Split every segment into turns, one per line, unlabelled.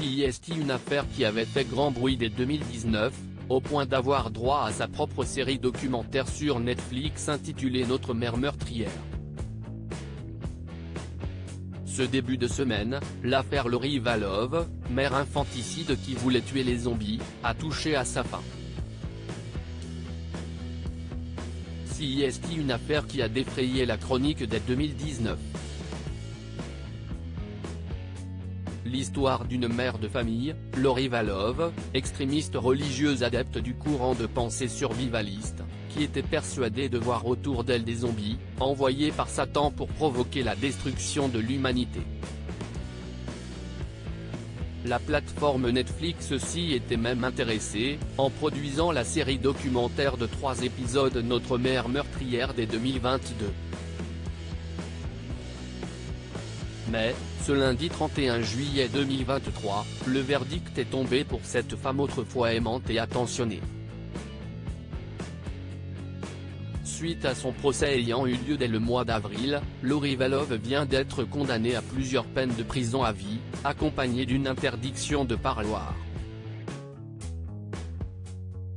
CIST, une affaire qui avait fait grand bruit dès 2019, au point d'avoir droit à sa propre série documentaire sur Netflix intitulée Notre mère meurtrière. Ce début de semaine, l'affaire Lori Valov, mère infanticide qui voulait tuer les zombies, a touché à sa fin. CIST, une affaire qui a défrayé la chronique dès 2019. L'histoire d'une mère de famille, Lori Valov, extrémiste religieuse adepte du courant de pensée survivaliste, qui était persuadée de voir autour d'elle des zombies, envoyés par Satan pour provoquer la destruction de l'humanité. La plateforme Netflix s'y était même intéressée, en produisant la série documentaire de 3 épisodes Notre mère meurtrière dès 2022. Mais, ce lundi 31 juillet 2023, le verdict est tombé pour cette femme autrefois aimante et attentionnée. Suite à son procès ayant eu lieu dès le mois d'avril, Lori Valov vient d'être condamnée à plusieurs peines de prison à vie, accompagnée d'une interdiction de parloir.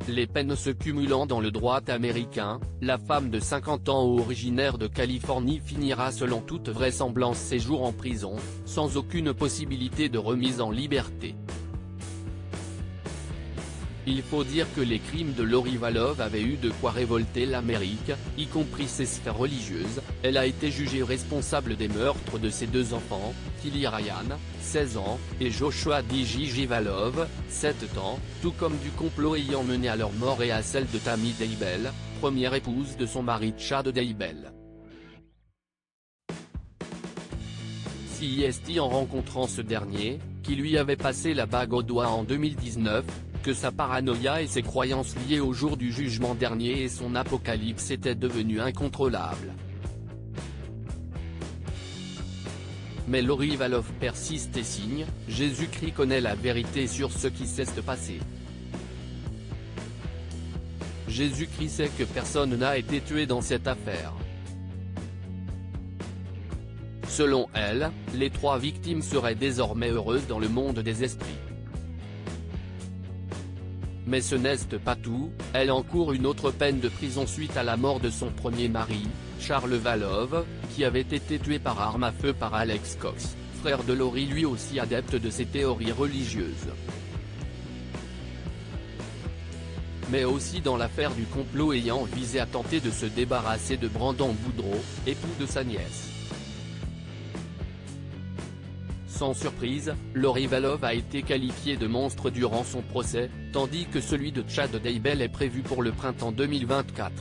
Les peines se cumulant dans le droit américain, la femme de 50 ans originaire de Californie finira selon toute vraisemblance ses jours en prison, sans aucune possibilité de remise en liberté. Il faut dire que les crimes de Lori Valov avaient eu de quoi révolter l'Amérique, y compris ses sphères religieuses. Elle a été jugée responsable des meurtres de ses 2 enfants, Tilly Ryan, 16 ans, et Joshua D.J. Valov, 7 ans, tout comme du complot ayant mené à leur mort et à celle de Tammy Daybell, première épouse de son mari Chad Daybell. CIST, en rencontrant ce dernier, qui lui avait passé la bague au doigt en 2019, que sa paranoïa et ses croyances liées au jour du jugement dernier et son apocalypse étaient devenues incontrôlables. Mais Lori Valov persiste et signe, Jésus-Christ connaît la vérité sur ce qui s'est passé. Jésus-Christ sait que personne n'a été tué dans cette affaire. Selon elle, les 3 victimes seraient désormais heureuses dans le monde des esprits. Mais ce n'est pas tout, elle encourt une autre peine de prison suite à la mort de son premier mari, Charles Valov, qui avait été tué par arme à feu par Alex Cox, frère de Lori lui aussi adepte de ses théories religieuses. Mais aussi dans l'affaire du complot ayant visé à tenter de se débarrasser de Brandon Boudreau, époux de sa nièce. Sans surprise, Lori Valov a été qualifiée de monstre durant son procès, tandis que celui de Chad Daybell est prévu pour le printemps 2024.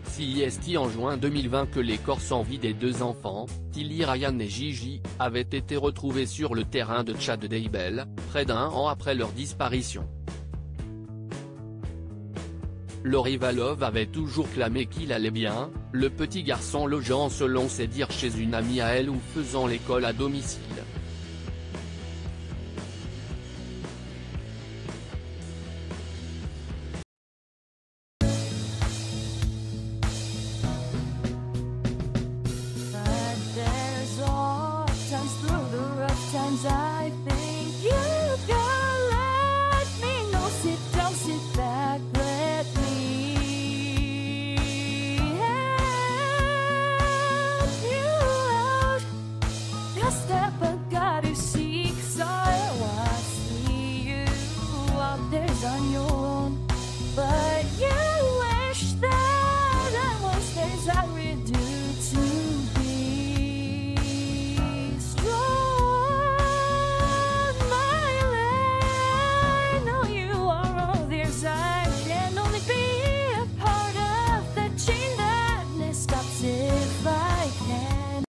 CIST, en juin 2020 que les corps sans vie des 2 enfants, Tilly Ryan et Gigi, avaient été retrouvés sur le terrain de Chad Daybell, près d'1 an après leur disparition. Lori Valov avait toujours clamé qu'il allait bien, le petit garçon logeant selon ses dires chez une amie à elle ou faisant l'école à domicile.